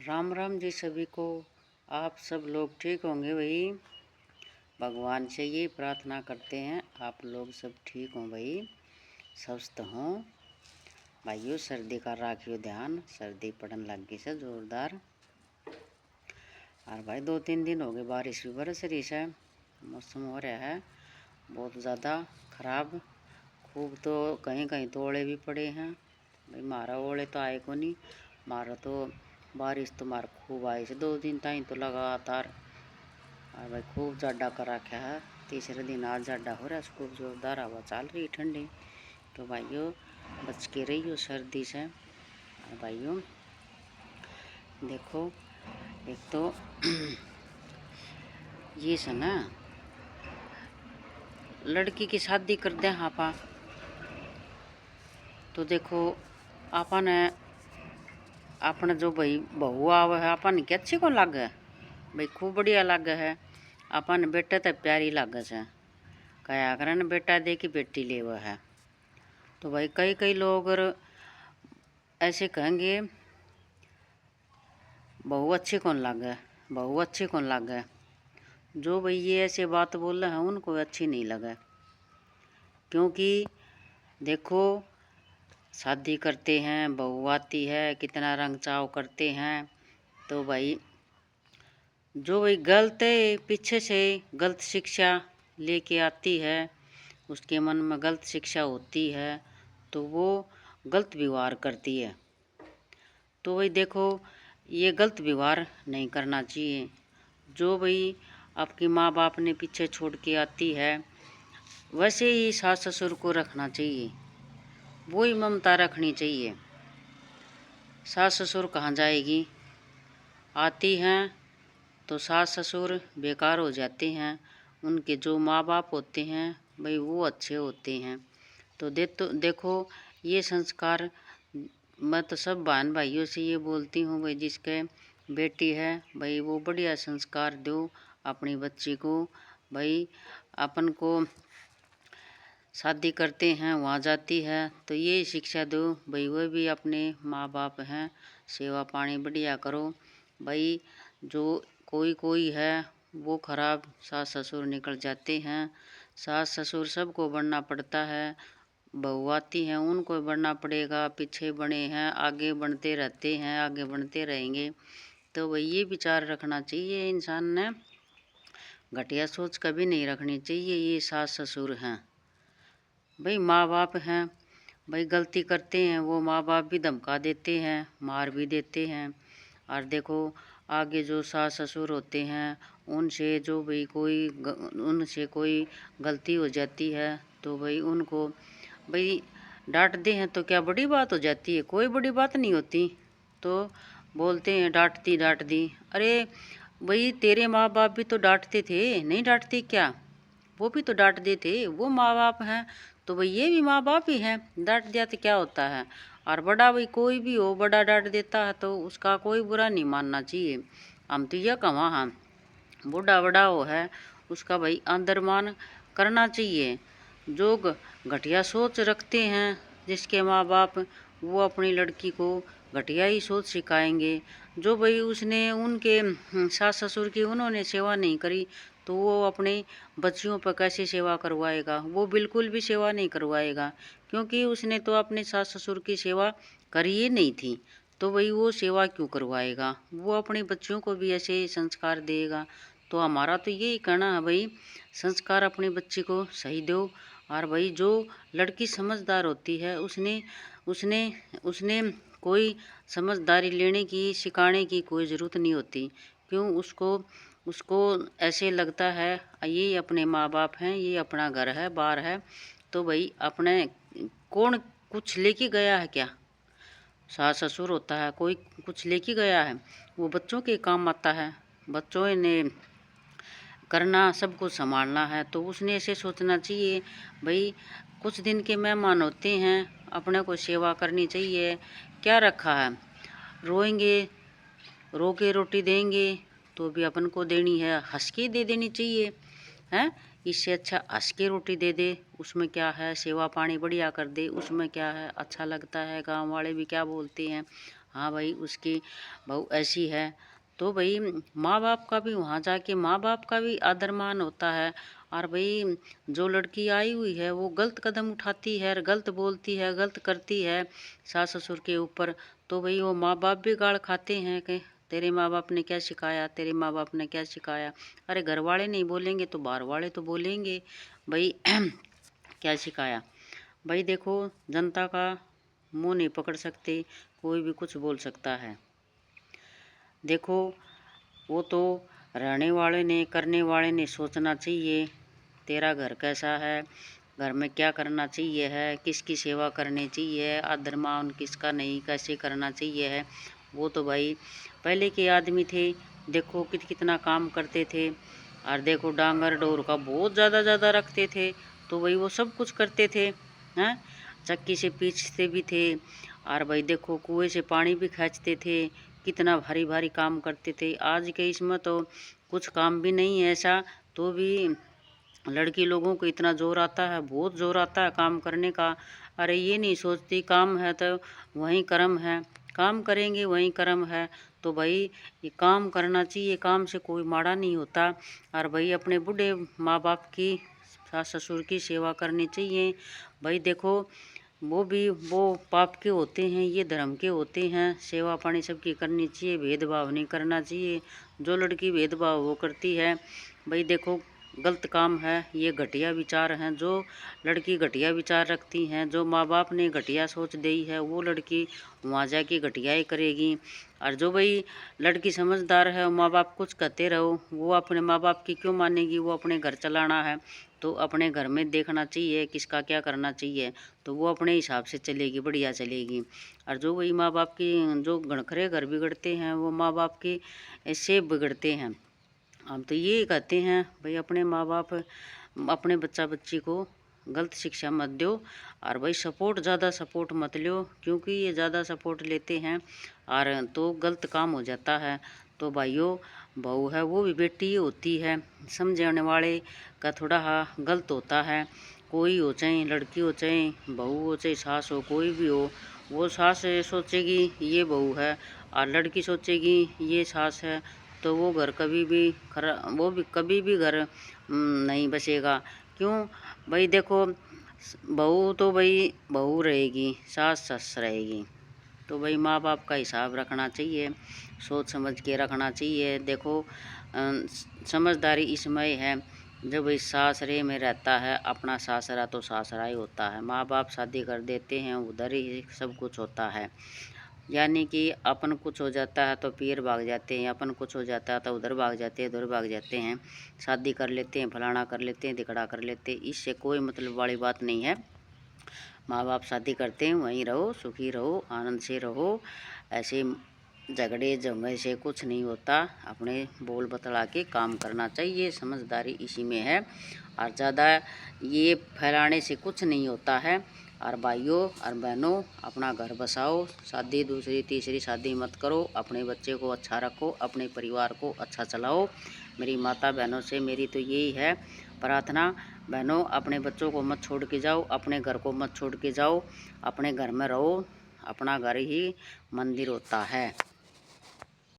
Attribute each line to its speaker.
Speaker 1: राम राम जी सभी को। आप सब लोग ठीक होंगे भाई। भगवान से ये प्रार्थना करते हैं आप लोग सब ठीक हों भाई, स्वस्थ हों भाइयों। सर्दी का राखियो ध्यान, सर्दी पड़न लग गई से जोरदार। और भाई 2-3 दिन हो गए बारिश भी बरस रही है, मौसम हो रहा है बहुत ज़्यादा ख़राब। खूब तो कहीं कहीं तो ओले भी पड़े हैं भाई। मारा ओले तो आए को नहीं, मारा तो बारिश तो मार खूब आई से 2 दिन ताई तो लगातार। और भाई खूब जाडा कर रखा है, तीसरे दिन आज जाडा हो रहा है, खूब जोरदार हवा चल रही ठंडी। तो भाइयों बच के रहियो सर्दी से। और भाइयों देखो, एक तो ये से ना लड़की की शादी कर दे आपा, तो देखो आपन अपने जो भाई बहू आवे है अपन के अच्छी को लागे भाई, खूब बढ़िया लागे है। अपन बेटे तो प्यारी लागे से, कया करन बेटा दे की बेटी ले वो है। तो भाई कई कई लोग ऐसे कहेंगे बहू अच्छी कौन लागे, बहू अच्छी कौन लागे। जो भाई ये ऐसे बात बोल रहे हैं उनको अच्छी नहीं लगे, क्योंकि देखो शादी करते हैं, बहू आती है, कितना रंग चाव करते हैं। तो भाई जो भाई गलत पीछे से गलत शिक्षा लेके आती है, उसके मन में गलत शिक्षा होती है, तो वो गलत व्यवहार करती है। तो भाई देखो ये गलत व्यवहार नहीं करना चाहिए। जो भाई आपकी माँ बाप ने पीछे छोड़ के आती है, वैसे ही सास ससुर को रखना चाहिए, वही ममता रखनी चाहिए। सास ससुर कहाँ जाएगी, आती हैं तो सास ससुर बेकार हो जाते हैं। उनके जो माँ बाप होते हैं भाई वो अच्छे होते हैं। तो देखो ये संस्कार मैं तो सब बहन भाइयों से ये बोलती हूँ भाई, जिसके बेटी है भाई वो बढ़िया संस्कार दो अपनी बच्ची को। भाई अपन को शादी करते हैं वहाँ जाती है तो ये शिक्षा दो भाई, वो भी अपने माँ बाप हैं, सेवा पानी बढ़िया करो भाई। जो कोई कोई है वो खराब सास ससुर निकल जाते हैं। सास ससुर सबको बनना पड़ता है, बहू आती हैं उनको बढ़ना पड़ेगा, पीछे बने हैं आगे बढ़ते रहते हैं, आगे बढ़ते रहेंगे। तो भाई ये विचार रखना चाहिए इंसान ने, घटिया सोच कभी नहीं रखनी चाहिए। ये सास ससुर हैं भाई, माँ बाप हैं भाई, गलती करते हैं वो माँ बाप भी धमका देते हैं, मार भी देते हैं। और देखो आगे जो सास ससुर होते हैं उनसे जो भाई उनसे कोई गलती हो जाती है तो भाई उनको भाई डांटते हैं तो क्या बड़ी बात हो जाती है, कोई बड़ी बात नहीं होती। तो बोलते हैं डांटती डांट दी, अरे भाई तेरे माँ बाप भी तो डांटते थे, नहीं डांटते क्या, वो भी तो डांट देते, वो माँ बाप हैं। तो भाई ये भी माँ बाप ही हैं, डांट दिया तो क्या होता है। और बड़ा भाई कोई भी हो, बड़ा डांट देता है तो उसका कोई बुरा नहीं मानना चाहिए। हम तो यह कहा हम बूढ़ा बड़ा हो है उसका भाई आदरमान करना चाहिए। जो घटिया सोच रखते हैं जिसके माँ बाप, वो अपनी लड़की को घटिया ही सोच सिखाएंगे। जो भाई उसने उनके सास ससुर की उन्होंने सेवा नहीं करी तो वो अपने बच्चियों पर कैसे सेवा करवाएगा, वो बिल्कुल भी सेवा नहीं करवाएगा, क्योंकि उसने तो अपने सास ससुर की सेवा करी ही नहीं थी। तो भाई वो सेवा क्यों करवाएगा, वो अपने बच्चों को भी ऐसे संस्कार देगा। तो हमारा तो यही कहना है भाई, संस्कार अपने बच्चे को सही दो। और भाई जो लड़की समझदार होती है उसने उसने उसने कोई समझदारी लेने की सिखाने की कोई ज़रूरत नहीं होती। क्यों, उसको उसको ऐसे लगता है ये अपने माँ बाप हैं, ये अपना घर है बार है। तो भाई अपने कौन कुछ लेके गया है क्या, सास ससुर होता है कोई कुछ लेके गया है, वो बच्चों के काम आता है, बच्चों ने करना सब कुछ संभालना है। तो उसने ऐसे सोचना चाहिए भाई कुछ दिन के मेहमान होते हैं, अपने को सेवा करनी चाहिए। क्या रखा है, रोएंगे रो के रोटी देंगे तो भी अपन को देनी है, हंस के दे देनी चाहिए हैं। इससे अच्छा हंस के रोटी दे दे, उसमें क्या है, सेवा पानी बढ़िया कर दे, उसमें क्या है, अच्छा लगता है, गांव वाले भी क्या बोलते हैं, हाँ भाई उसकी बहू ऐसी है, तो भाई माँ बाप का भी वहाँ जाके माँ बाप का भी आदर मान होता है। और भाई जो लड़की आई हुई है वो गलत कदम उठाती है, गलत बोलती है, गलत करती है सास ससुर के ऊपर, तो भाई वो माँ बाप भी गाड़ खाते हैं कि तेरे माँ बाप ने क्या सिखाया, तेरे माँ बाप ने क्या सिखाया। अरे घर वाले नहीं बोलेंगे तो बाहर वाले तो बोलेंगे भाई क्या सिखाया। भाई देखो जनता का मुंह नहीं पकड़ सकते, कोई भी कुछ बोल सकता है। देखो वो तो रहने वाले ने करने वाले ने सोचना चाहिए तेरा घर कैसा है, घर में क्या करना चाहिए है, किसकी सेवा करनी चाहिए, आदर मान किसका नहीं कैसे करना चाहिए है। वो तो भाई पहले के आदमी थे, देखो कितना काम करते थे। और देखो डांगर डोर का बहुत ज़्यादा रखते थे, तो भाई वो सब कुछ करते थे हैं, चक्की से पीछते भी थे। और भाई देखो कुएं से पानी भी खींचते थे, कितना भारी भारी काम करते थे। आज के इसमें तो कुछ काम भी नहीं है ऐसा, तो भी लड़की लोगों को इतना जोर आता है, बहुत जोर आता है काम करने का। अरे ये नहीं सोचती काम है तो वहीं कर्म है, काम करेंगे वहीं कर्म है। तो भाई ये काम करना चाहिए, काम से कोई माड़ा नहीं होता। और भाई अपने बूढ़े माँ बाप की सास ससुर की सेवा करनी चाहिए। भाई देखो वो पाप के होते हैं, ये धर्म के होते हैं। सेवा पानी सबकी करनी चाहिए, भेदभाव नहीं करना चाहिए। जो लड़की भेदभाव वो करती है भाई देखो गलत काम है, ये घटिया विचार हैं। जो लड़की घटिया विचार रखती हैं, जो माँ बाप ने घटिया सोच दी है, वो लड़की वहाँ जाके घटिया ही करेगी। और जो भाई लड़की समझदार है, माँ बाप कुछ कहते रहो, वो अपने माँ बाप की क्यों मानेगी, वो अपने घर चलाना है तो अपने घर में देखना चाहिए किसका क्या करना चाहिए, तो वो अपने हिसाब से चलेगी, बढ़िया चलेगी। और जो वही माँ बाप की जो गणखरे घर बिगड़ते हैं, वो माँ बाप की ऐसे बिगड़ते हैं। हम तो ये कहते हैं भाई अपने माँ बाप अपने बच्चा बच्ची को गलत शिक्षा मत दो। और भाई ज़्यादा सपोर्ट मत लो, क्योंकि ये ज़्यादा सपोर्ट लेते हैं और तो गलत काम हो जाता है। तो भाइयों बहू है वो भी बेटी ही होती है, समझाने वाले का थोड़ा गलत होता है। कोई हो चाहे लड़की हो चाहे बहू हो चाहे सास हो, कोई भी हो, वो सास सोचेगी ये बहू है और लड़की सोचेगी ये सास है, तो वो घर कभी भी वो भी कभी भी घर नहीं बसेगा। क्यों भाई देखो बहू तो भाई बहू रहेगी, सास सस रहेगी। तो भाई माँ बाप का हिसाब रखना चाहिए, सोच समझ के रखना चाहिए। देखो समझदारी इसमें है जब इस सासरे में रहता है, अपना सासरा तो सासरा ही होता है। माँ बाप शादी कर देते हैं, उधर ही सब कुछ होता है। यानी कि अपन कुछ हो जाता है तो पीर भाग जाते हैं, अपन कुछ हो जाता है तो उधर भाग जाते हैं, उधर भाग जाते हैं, शादी कर लेते हैं, फलाना कर लेते हैं, दिखड़ा कर लेते हैं। इससे कोई मतलब वाली बात नहीं है। माँ बाप शादी करते हैं वहीं रहो, सुखी रहो, आनंद से रहो। ऐसे झगड़े जमे से कुछ नहीं होता, अपने बोल बतला के काम करना चाहिए, समझदारी इसी में है। और ज़्यादा ये फैलाने से कुछ नहीं होता है। और भाइयों और बहनों अपना घर बसाओ, शादी दूसरी तीसरी शादी मत करो, अपने बच्चे को अच्छा रखो, अपने परिवार को अच्छा चलाओ। मेरी माता बहनों से मेरी तो यही है प्रार्थना, बहनों अपने बच्चों को मत छोड़ के जाओ, अपने घर को मत छोड़ के जाओ, अपने घर में रहो, अपना घर ही मंदिर होता है।